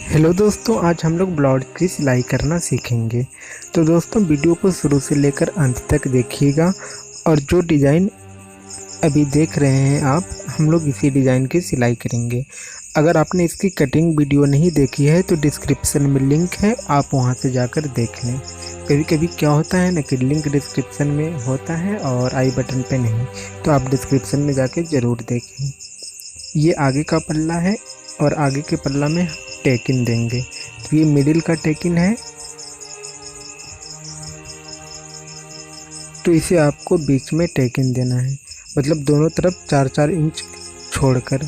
Hello दोस्तों, आज हम लोग ब्लाउज की सिलाई करना सीखेंगे। तो दोस्तों वीडियो को शुरू से लेकर अंत तक देखिएगा। और जो डिज़ाइन अभी देख रहे हैं आप, हम लोग इसी डिज़ाइन की सिलाई करेंगे। अगर आपने इसकी कटिंग वीडियो नहीं देखी है तो डिस्क्रिप्शन में लिंक है, आप वहां से जाकर देख लें। कभी कभी क्या होता है ना कि लिंक डिस्क्रिप्शन में होता है और आई बटन पे नहीं, तो आप डिस्क्रिप्शन में जाके ज़रूर देखें। ये आगे का पल्ला है और आगे के पल्ला में टेकिन देंगे। तो ये मिडिल का टेकिन है, तो इसे आपको बीच में टेकिन देना है, मतलब दोनों तरफ 4-4 इंच छोड़कर,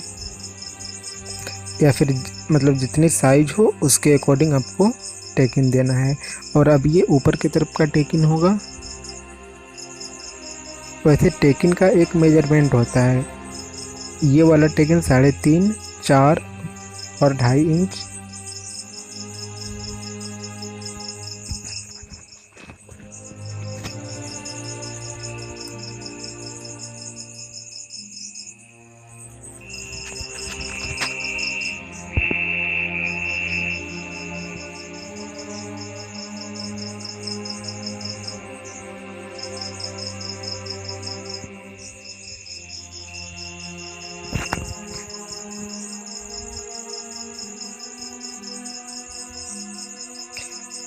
या फिर मतलब जितनी साइज हो उसके अकॉर्डिंग आपको टेकिन देना है। और अब ये ऊपर की तरफ का टेकिन होगा। वैसे टेकिन का एक मेजरमेंट होता है, ये वाला टेकिन 3.5, 4 और 2.5 इंच।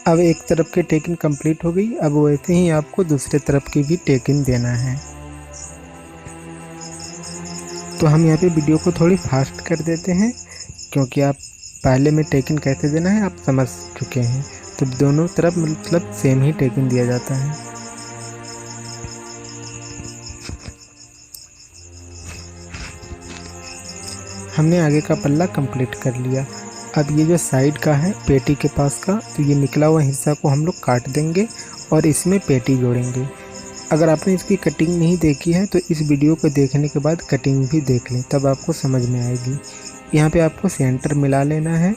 अब एक तरफ की टेकिन कंप्लीट हो गई। अब वैसे ही आपको दूसरे तरफ की भी टेकिन देना है। तो हम यहाँ पे वीडियो को थोड़ी फास्ट कर देते हैं, क्योंकि आप पहले में टेकिन कैसे देना है आप समझ चुके हैं। तो दोनों तरफ मतलब सेम ही टेकिन दिया जाता है। हमने आगे का पल्ला कंप्लीट कर लिया। अब ये जो साइड का है पेटी के पास का, तो ये निकला हुआ हिस्सा को हम लोग काट देंगे और इसमें पेटी जोड़ेंगे। अगर आपने इसकी कटिंग नहीं देखी है तो इस वीडियो को देखने के बाद कटिंग भी देख लें, तब आपको समझ में आएगी। यहाँ पे आपको सेंटर मिला लेना है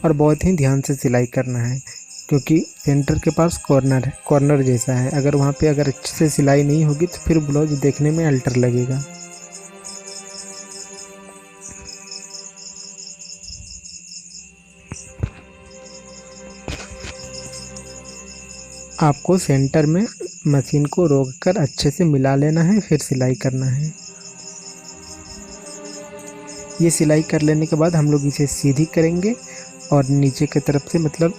और बहुत ही ध्यान से सिलाई करना है, क्योंकि सेंटर के पास कॉर्नर है, कॉर्नर जैसा है। अगर वहाँ पे अगर अच्छे से सिलाई नहीं होगी तो फिर ब्लाउज देखने में अल्टर लगेगा। आपको सेंटर में मशीन को रोककर अच्छे से मिला लेना है, फिर सिलाई करना है। ये सिलाई कर लेने के बाद हम लोग इसे सीधी करेंगे और नीचे की तरफ से मतलब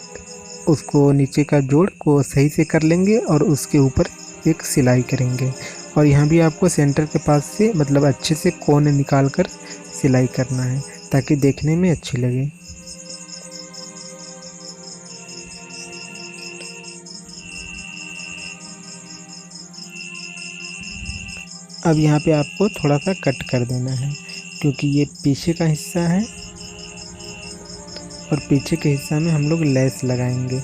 उसको नीचे का जोड़ को सही से कर लेंगे और उसके ऊपर एक सिलाई करेंगे। और यहाँ भी आपको सेंटर के पास से मतलब अच्छे से कोन निकाल कर सिलाई करना है, ताकि देखने में अच्छी लगे। अब यहाँ पे आपको थोड़ा सा कट कर देना है, क्योंकि ये पीछे का हिस्सा है और पीछे के हिस्सा में हम लोग लेस लगाएंगे,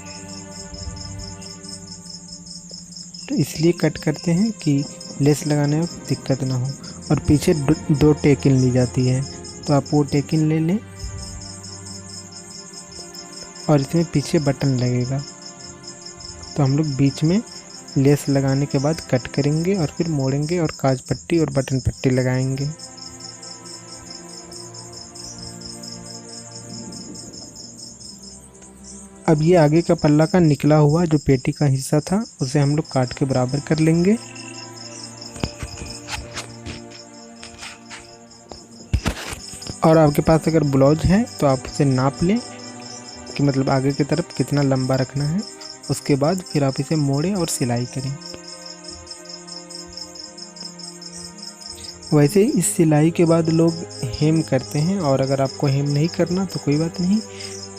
तो इसलिए कट करते हैं कि लेस लगाने में दिक्कत ना हो। और पीछे दो टेकिन ली जाती है, तो आप वो टेकिन ले लें और इसमें पीछे बटन लगेगा। तो हम लोग बीच में लेस लगाने के बाद कट करेंगे और फिर मोड़ेंगे और काज पट्टी और बटन पट्टी लगाएंगे। अब ये आगे का पल्ला का निकला हुआ जो पेटी का हिस्सा था उसे हम लोग काट के बराबर कर लेंगे। और आपके पास अगर ब्लाउज है तो आप उसे नाप लें कि मतलब आगे की तरफ कितना लंबा रखना है। उसके बाद फिर आप इसे मोड़ें और सिलाई करें। वैसे इस सिलाई के बाद लोग हेम करते हैं, और अगर आपको हेम नहीं करना तो कोई बात नहीं।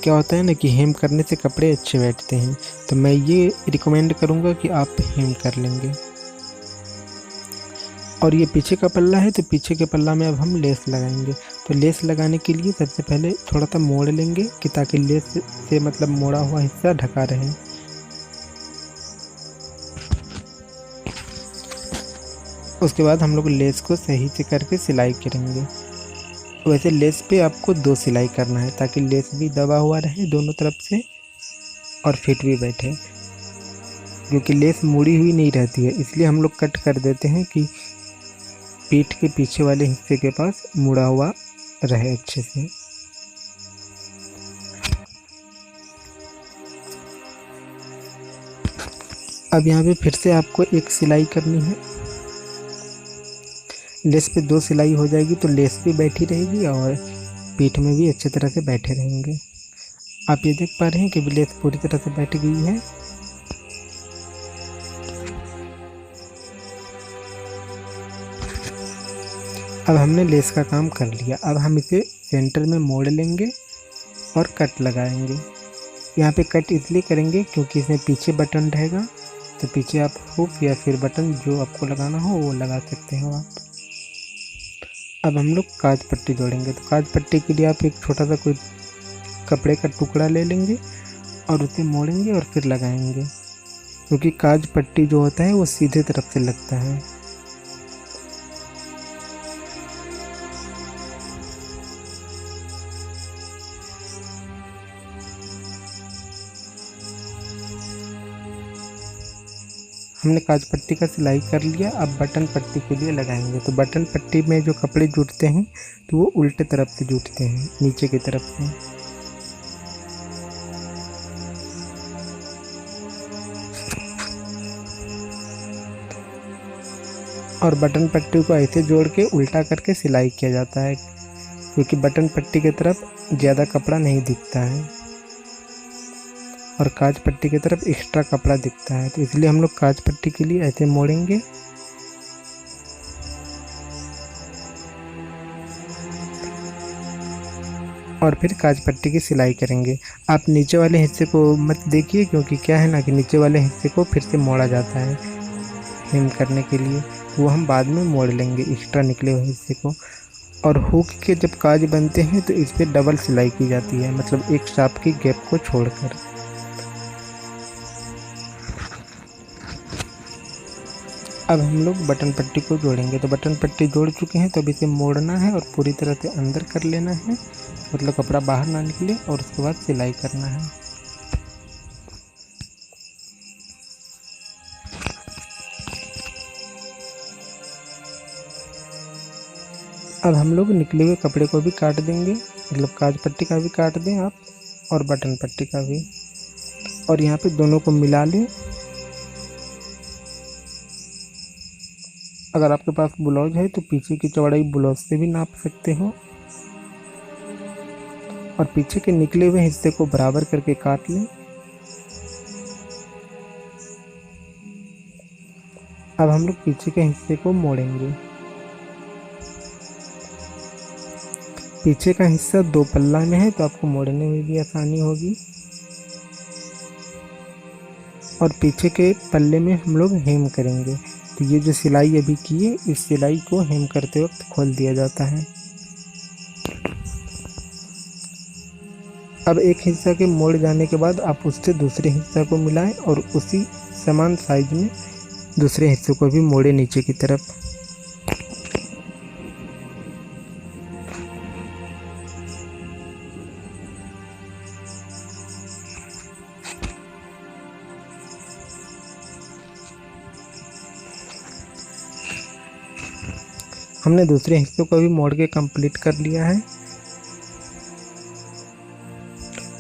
क्या होता है ना कि हेम करने से कपड़े अच्छे बैठते हैं, तो मैं ये रिकमेंड करूँगा कि आप हेम कर लेंगे। और ये पीछे का पल्ला है, तो पीछे के पल्ला में अब हम लेस लगाएंगे। तो लेस लगाने के लिए सबसे पहले थोड़ा सा मोड़ लेंगे कि ताकि लेस से मतलब मोड़ा हुआ हिस्सा ढका रहे। उसके बाद हम लोग लेस को सही से करके सिलाई करेंगे। वैसे लेस पे आपको 2 सिलाई करना है, ताकि लेस भी दबा हुआ रहे दोनों तरफ से और फिट भी बैठे। क्योंकि लेस मुड़ी हुई नहीं रहती है, इसलिए हम लोग कट कर देते हैं कि पीठ के पीछे वाले हिस्से के पास मुड़ा हुआ रहे अच्छे से। अब यहाँ पे फिर से आपको एक सिलाई करनी है। लेस पे 2 सिलाई हो जाएगी तो लेस भी बैठी रहेगी और पीठ में भी अच्छी तरह से बैठे रहेंगे। आप ये देख पा रहे हैं कि लेस पूरी तरह से बैठ गई है। अब हमने लेस का काम कर लिया। अब हम इसे सेंटर में मोड़ लेंगे और कट लगाएंगे। यहाँ पे कट इसलिए करेंगे क्योंकि इसमें पीछे बटन रहेगा, तो पीछे आप हुक या फिर बटन जो आपको लगाना हो वो लगा सकते हो आप। अब हम लोग काज पट्टी जोड़ेंगे। तो काज पट्टी के लिए आप एक छोटा सा कोई कपड़े का टुकड़ा ले लेंगे और उसे मोड़ेंगे और फिर लगाएंगे, क्योंकि काज पट्टी जो होता है वो सीधे तरफ से लगता है। हमने काज पट्टी का सिलाई कर लिया। अब बटन पट्टी के लिए लगाएंगे। तो बटन पट्टी में जो कपड़े जुड़ते हैं तो वो उल्टे तरफ से जुड़ते हैं, नीचे की तरफ से। और बटन पट्टी को ऐसे जोड़ के उल्टा करके सिलाई किया जाता है, क्योंकि बटन पट्टी की तरफ ज़्यादा कपड़ा नहीं दिखता है और काज पट्टी की तरफ एक्स्ट्रा कपड़ा दिखता है। तो इसलिए हम लोग काज पट्टी के लिए ऐसे मोड़ेंगे। और फिर काज पट्टी की सिलाई करेंगे। आप नीचे वाले हिस्से को मत देखिए, क्योंकि क्या है ना कि नीचे वाले हिस्से को फिर से मोड़ा जाता है हेम करने के लिए, तो वो हम बाद में मोड़ लेंगे एक्स्ट्रा निकले हुए हिस्से को। और हुक के जब काज बनते हैं तो इस पर डबल सिलाई की जाती है, मतलब एक शाफ्ट की गैप को छोड़कर। अब हम लोग बटन पट्टी को जोड़ेंगे। तो बटन पट्टी जोड़ चुके हैं, तो अब इसे मोड़ना है और पूरी तरह से अंदर कर लेना है, मतलब कपड़ा बाहर ना निकले, और उसके बाद सिलाई करना है। अब हम लोग निकले हुए कपड़े को भी काट देंगे, मतलब काज पट्टी का भी काट दें आप और बटन पट्टी का भी, और यहाँ पे दोनों को मिला लें। अगर आपके पास ब्लाउज है तो पीछे की चौड़ाई ब्लाउज से भी नाप सकते हो, और पीछे के निकले हुए हिस्से को बराबर करके काट लें। अब हम लोग पीछे के हिस्से को मोड़ेंगे। पीछे का हिस्सा 2 पल्ला में है, तो आपको मोड़ने में भी आसानी होगी। और पीछे के पल्ले में हम लोग हेम करेंगे। तो ये जो सिलाई अभी की है, इस सिलाई को हेम करते वक्त खोल दिया जाता है। अब एक हिस्सा के मोड़ जाने के बाद आप उससे दूसरे हिस्सा को मिलाएं और उसी समान साइज में दूसरे हिस्से को भी मोड़े नीचे की तरफ। हमने दूसरे हिस्से को भी मोड़ के कंप्लीट कर लिया है।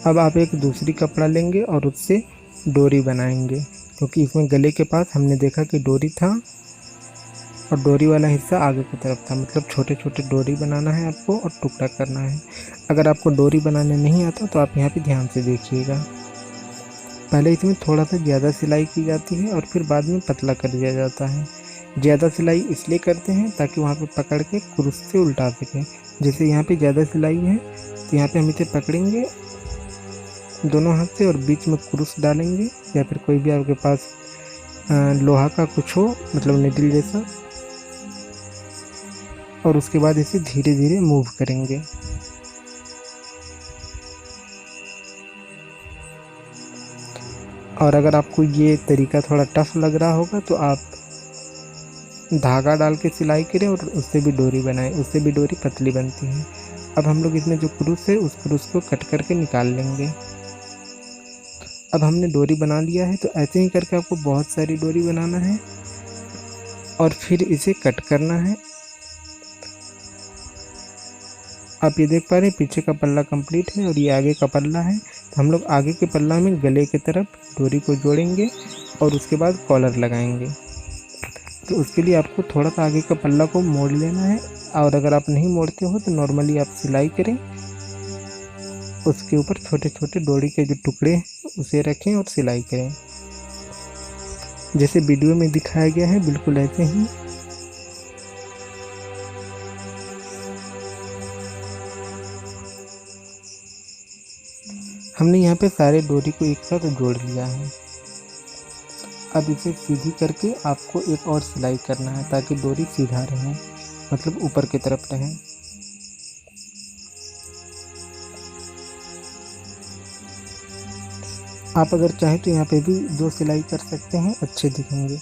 अब आप एक दूसरी कपड़ा लेंगे और उससे डोरी बनाएंगे, क्योंकि इसमें गले के पास हमने देखा कि डोरी था और डोरी वाला हिस्सा आगे की तरफ था, मतलब छोटे छोटे डोरी बनाना है आपको और टुकड़ा करना है। अगर आपको डोरी बनाने नहीं आता तो आप यहाँ पे ध्यान से देखिएगा। पहले इसमें थोड़ा सा ज़्यादा सिलाई की जाती है और फिर बाद में पतला कर दिया जाता है। ज़्यादा सिलाई इसलिए करते हैं ताकि वहाँ पे पकड़ के क्रूस से उल्टा सकें। जैसे यहाँ पे ज़्यादा सिलाई है तो यहाँ पे हम इसे पकड़ेंगे दोनों हाथ से और बीच में क्रूस डालेंगे, या फिर कोई भी आपके पास लोहा का कुछ हो, मतलब निडल जैसा, और उसके बाद इसे धीरे धीरे मूव करेंगे। और अगर आपको ये तरीका थोड़ा टफ लग रहा होगा तो आप धागा डाल के सिलाई करें और उससे भी डोरी बनाएं, उससे भी डोरी पतली बनती है। अब हम लोग इसमें जो क्रूस है उस क्रूस को कट करके निकाल लेंगे। अब हमने डोरी बना लिया है, तो ऐसे ही करके आपको बहुत सारी डोरी बनाना है और फिर इसे कट करना है। आप ये देख पा रहे हैं पीछे का पल्ला कंप्लीट है और ये आगे का पल्ला है। तो हम लोग आगे के पल्ला में गले की तरफ डोरी को जोड़ेंगे और उसके बाद कॉलर लगाएंगे। तो उसके लिए आपको थोड़ा सा आगे का पल्ला को मोड़ लेना है, और अगर आप नहीं मोड़ते हो तो नॉर्मली आप सिलाई करें, उसके ऊपर छोटे छोटे डोरी के जो टुकड़े हैं उसे रखें और सिलाई करें, जैसे वीडियो में दिखाया गया है बिल्कुल ऐसे ही। हमने यहाँ पे सारे डोरी को एक साथ जोड़ लिया है। अब इसे सीधी करके आपको एक और सिलाई करना है ताकि डोरी सीधा रहे, मतलब ऊपर की तरफ रहे। आप अगर चाहें तो यहाँ पे भी 2 सिलाई कर सकते हैं, अच्छे दिखेंगे।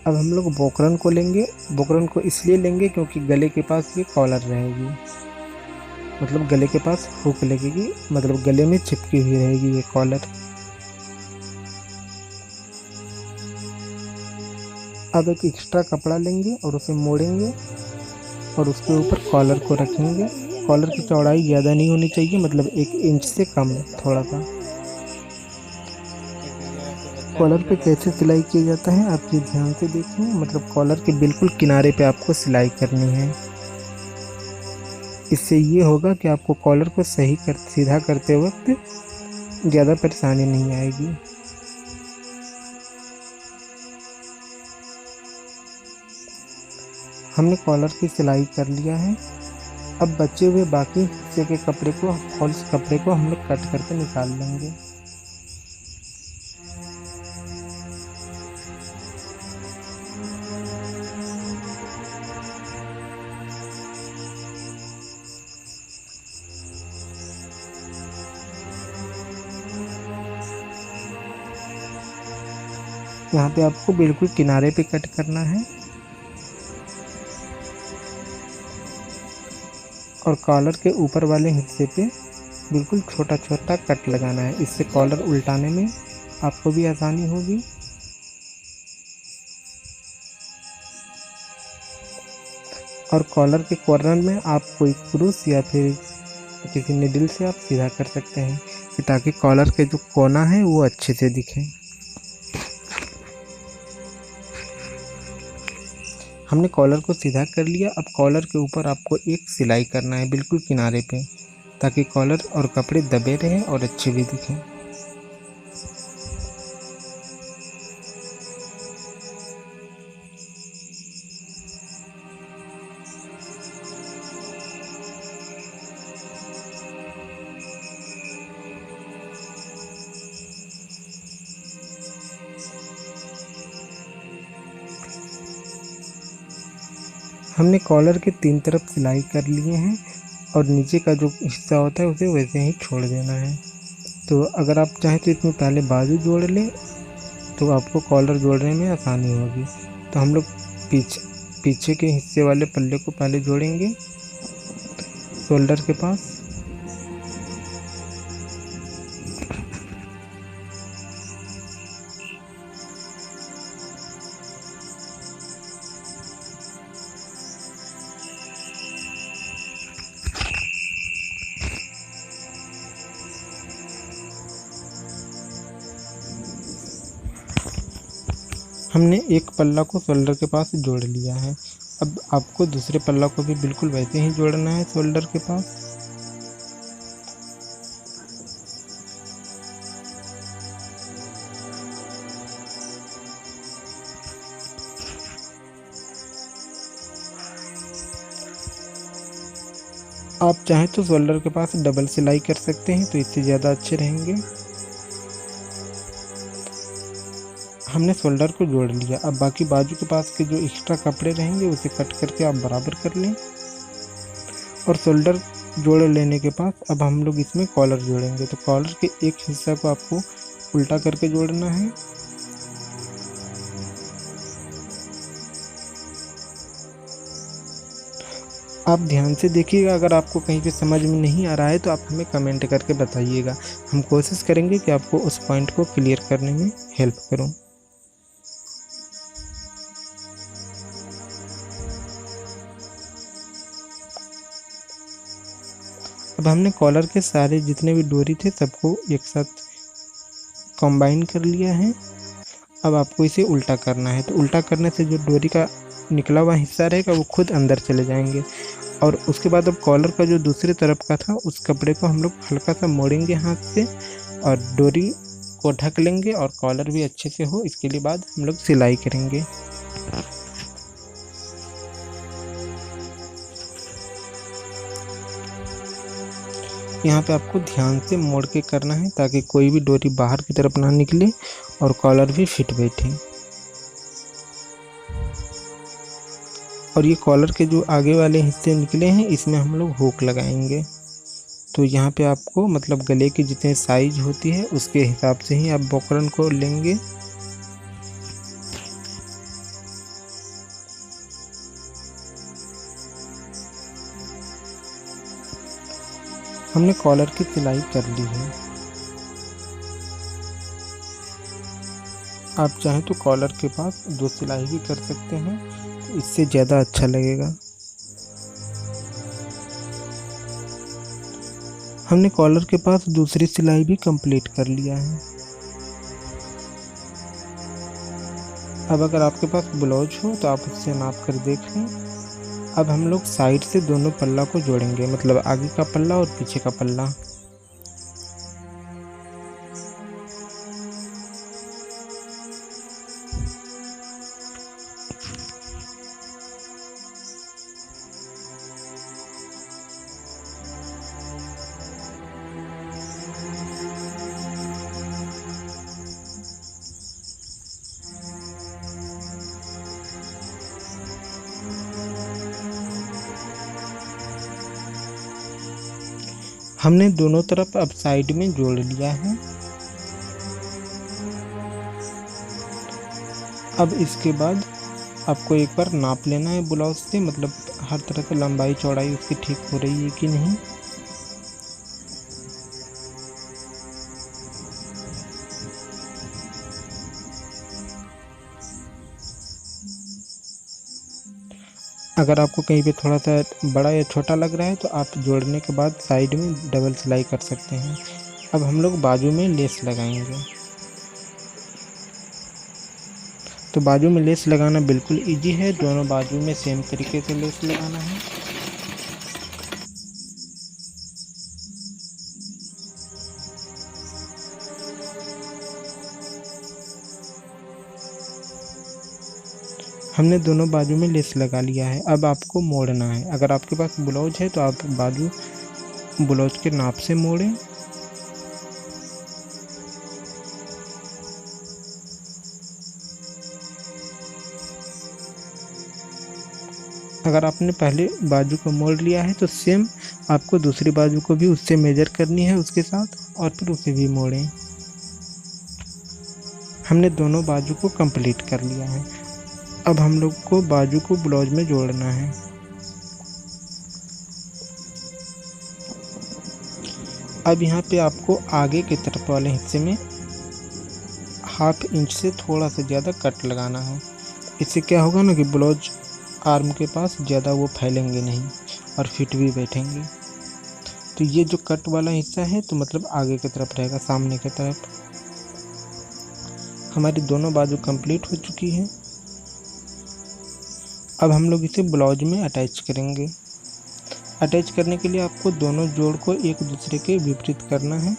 अब हम लोग बोकरन को लेंगे। बोकरन को इसलिए लेंगे क्योंकि गले के पास ये कॉलर रहेगी, मतलब गले के पास हुक लगेगी, मतलब गले में चिपकी हुई रहेगी ये कॉलर। अब एक एक्स्ट्रा कपड़ा लेंगे और उसे मोड़ेंगे और उसके ऊपर कॉलर को रखेंगे। कॉलर की चौड़ाई ज़्यादा नहीं होनी चाहिए, मतलब 1 इंच से कम थोड़ा सा। कॉलर पे कैसे सिलाई किया जाता है आप ये ध्यान से देखिए, मतलब कॉलर के बिल्कुल किनारे पे आपको सिलाई करनी है। इससे ये होगा कि आपको कॉलर को सीधा करते वक्त ज़्यादा परेशानी नहीं आएगी। हमने कॉलर की सिलाई कर लिया है। अब बचे हुए बाकी हिस्से के कपड़े को, फॉल्स कपड़े को हम लोग कट करके निकाल लेंगे। यहाँ पे आपको बिल्कुल किनारे पे कट करना है और कॉलर के ऊपर वाले हिस्से पे बिल्कुल छोटा छोटा कट लगाना है। इससे कॉलर उल्टाने में आपको भी आसानी होगी। और कॉलर के कॉर्नर में आप कोई क्रूस या फिर किसी निडल से आप सीधा कर सकते हैं, ताकि कॉलर के जो कोना है वो अच्छे से दिखे। हमने कॉलर को सीधा कर लिया। अब कॉलर के ऊपर आपको एक सिलाई करना है बिल्कुल किनारे पे, ताकि कॉलर और कपड़े दबे रहें और अच्छे भी दिखें। हमने कॉलर के 3 तरफ सिलाई कर लिए हैं और नीचे का जो हिस्सा होता है उसे वैसे ही छोड़ देना है। तो अगर आप चाहें तो इसमें पहले बाजू जोड़ लें, तो आपको कॉलर जोड़ने में आसानी होगी। तो हम लोग पीछे के हिस्से वाले पल्ले को पहले जोड़ेंगे शोल्डर के पास। हमने एक पल्ला को शोल्डर के पास जोड़ लिया है। अब आपको दूसरे पल्ला को भी बिल्कुल वैसे ही जोड़ना है शोल्डर के पास। आप चाहें तो शोल्डर के पास डबल सिलाई कर सकते हैं, तो इससे ज़्यादा अच्छे रहेंगे। हमने शोल्डर को जोड़ लिया। अब बाकी बाजू के पास के जो एक्स्ट्रा कपड़े रहेंगे उसे कट करके आप बराबर कर लें। और शोल्डर जोड़ लेने के बाद अब हम लोग इसमें कॉलर जोड़ेंगे। तो कॉलर के एक हिस्सा को आपको उल्टा करके जोड़ना है। आप ध्यान से देखिएगा, अगर आपको कहीं पे समझ में नहीं आ रहा है तो आप हमें कमेंट करके बताइएगा। हम कोशिश करेंगे कि आपको उस पॉइंट को क्लियर करने में हेल्प करूं। अब हमने कॉलर के सारे जितने भी डोरी थे सबको एक साथ कंबाइन कर लिया है। अब आपको इसे उल्टा करना है। तो उल्टा करने से जो डोरी का निकला हुआ हिस्सा रहेगा वो खुद अंदर चले जाएंगे। और उसके बाद अब कॉलर का जो दूसरी तरफ का था उस कपड़े को हम लोग हल्का सा मोड़ेंगे हाथ से और डोरी को ढक लेंगे और कॉलर भी अच्छे से हो इसके लिए बाद हम लोग सिलाई करेंगे। यहाँ पे आपको ध्यान से मोड़ के करना है ताकि कोई भी डोरी बाहर की तरफ ना निकले और कॉलर भी फिट बैठे। और ये कॉलर के जो आगे वाले हिस्से निकले हैं इसमें हम लोग हुक लगाएंगे। तो यहाँ पे आपको मतलब गले की जितनी साइज होती है उसके हिसाब से ही आप बॉकरम को लेंगे। हमने कॉलर की सिलाई कर ली है। आप चाहें तो कॉलर के पास 2 सिलाई भी कर सकते हैं, तो इससे ज़्यादा अच्छा लगेगा। हमने कॉलर के पास दूसरी सिलाई भी कंप्लीट कर लिया है। अब अगर आपके पास ब्लाउज हो तो आप उससे नाप कर देख लें। अब हम लोग साइड से दोनों पल्ला को जोड़ेंगे, मतलब आगे का पल्ला और पीछे का पल्ला। हमने दोनों तरफ अब साइड में जोड़ लिया है। अब इसके बाद आपको एक बार नाप लेना है ब्लाउज से, मतलब हर तरह से लंबाई चौड़ाई उसकी ठीक हो रही है कि नहीं। अगर आपको कहीं पे थोड़ा सा बड़ा या छोटा लग रहा है तो आप जोड़ने के बाद साइड में डबल सिलाई कर सकते हैं। अब हम लोग बाजू में लेस लगाएंगे। तो बाजू में लेस लगाना बिल्कुल इजी है, दोनों बाजू में सेम तरीके से लेस लगाना है। हमने दोनों बाजू में लेस लगा लिया है। अब आपको मोड़ना है। अगर आपके पास ब्लाउज है तो आप बाजू ब्लाउज के नाप से मोड़ें। अगर आपने पहले बाजू को मोड़ लिया है तो सेम आपको दूसरी बाजू को भी उससे मेजर करनी है उसके साथ, और फिर उसे भी मोड़ें। हमने दोनों बाजू को कंप्लीट कर लिया है। अब हम लोग को बाजू को ब्लाउज में जोड़ना है। अब यहाँ पे आपको आगे की तरफ वाले हिस्से में 1/2 इंच से थोड़ा सा ज़्यादा कट लगाना है। इससे क्या होगा ना कि ब्लाउज आर्म के पास ज़्यादा वो फैलेंगे नहीं और फिट भी बैठेंगे। तो ये जो कट वाला हिस्सा है तो मतलब आगे की तरफ रहेगा, सामने की तरफ। हमारी दोनों बाजू कंप्लीट हो चुकी है। अब हम लोग इसे ब्लाउज में अटैच करेंगे। अटैच करने के लिए आपको दोनों जोड़ को एक दूसरे के विपरीत करना है।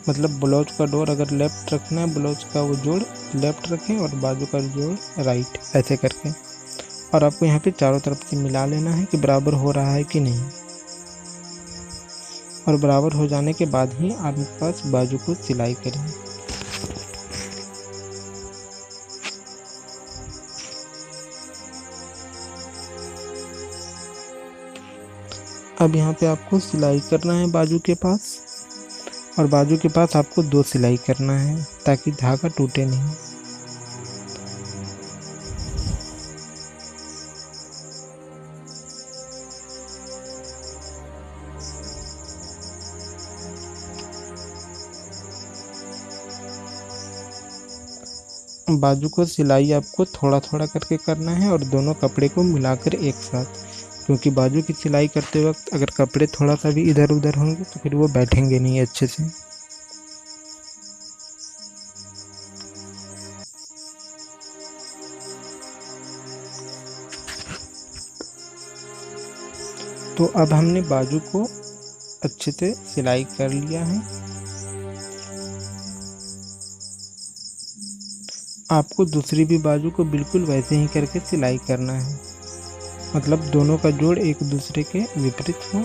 मतलब ब्लाउज का डोर अगर लेफ्ट रखना है, ब्लाउज का वो जोड़ लेफ्ट रखें और बाजू का जोड़ राइट, ऐसे करके। और आपको यहाँ पे चारों तरफ से मिला लेना है कि बराबर हो रहा है कि नहीं। और बराबर हो जाने के बाद ही आप पास बाजू को सिलाई करें। अब यहाँ पे आपको सिलाई करना है बाजू के पास, और बाजू के पास आपको 2 सिलाई करना है ताकि धागा टूटे नहीं। बाजू को सिलाई आपको थोड़ा थोड़ा करके करना है और दोनों कपड़े को मिलाकर एक साथ, क्योंकि बाजू की सिलाई करते वक्त अगर कपड़े थोड़ा सा भी इधर उधर होंगे तो फिर वो बैठेंगे नहीं अच्छे से। तो अब हमने बाजू को अच्छे से सिलाई कर लिया है। आपको दूसरी भी बाजू को बिल्कुल वैसे ही करके सिलाई करना है, मतलब दोनों का जोड़ एक दूसरे के विपरीत हो।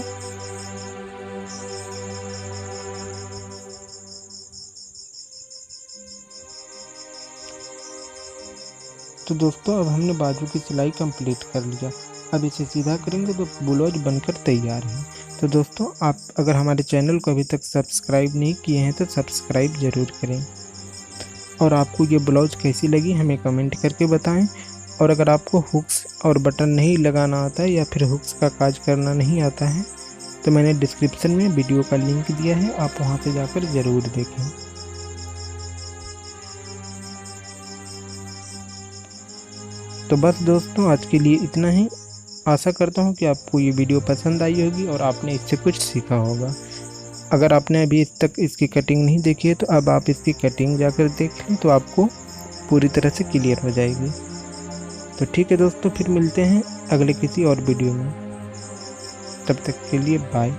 तो दोस्तों अब हमने बाजू की सिलाई कंप्लीट कर लिया। अब इसे सीधा करेंगे तो ब्लाउज बनकर तैयार है। तो दोस्तों आप अगर हमारे चैनल को अभी तक सब्सक्राइब नहीं किए हैं तो सब्सक्राइब ज़रूर करें। और आपको ये ब्लाउज कैसी लगी हमें कमेंट करके बताएं। और अगर आपको हुक्स और बटन नहीं लगाना आता है या फिर हुक्स का काज करना नहीं आता है तो मैंने डिस्क्रिप्शन में वीडियो का लिंक दिया है, आप वहाँ से जाकर ज़रूर देखें। तो बस दोस्तों आज के लिए इतना ही। आशा करता हूँ कि आपको ये वीडियो पसंद आई होगी और आपने इससे कुछ सीखा होगा। अगर आपने अभी तक इसकी कटिंग नहीं देखी है तो अब आप इसकी कटिंग जाकर देख लें तो आपको पूरी तरह से क्लियर हो जाएगी। तो ठीक है दोस्तों, फिर मिलते हैं अगले किसी और वीडियो में। तब तक के लिए बाय।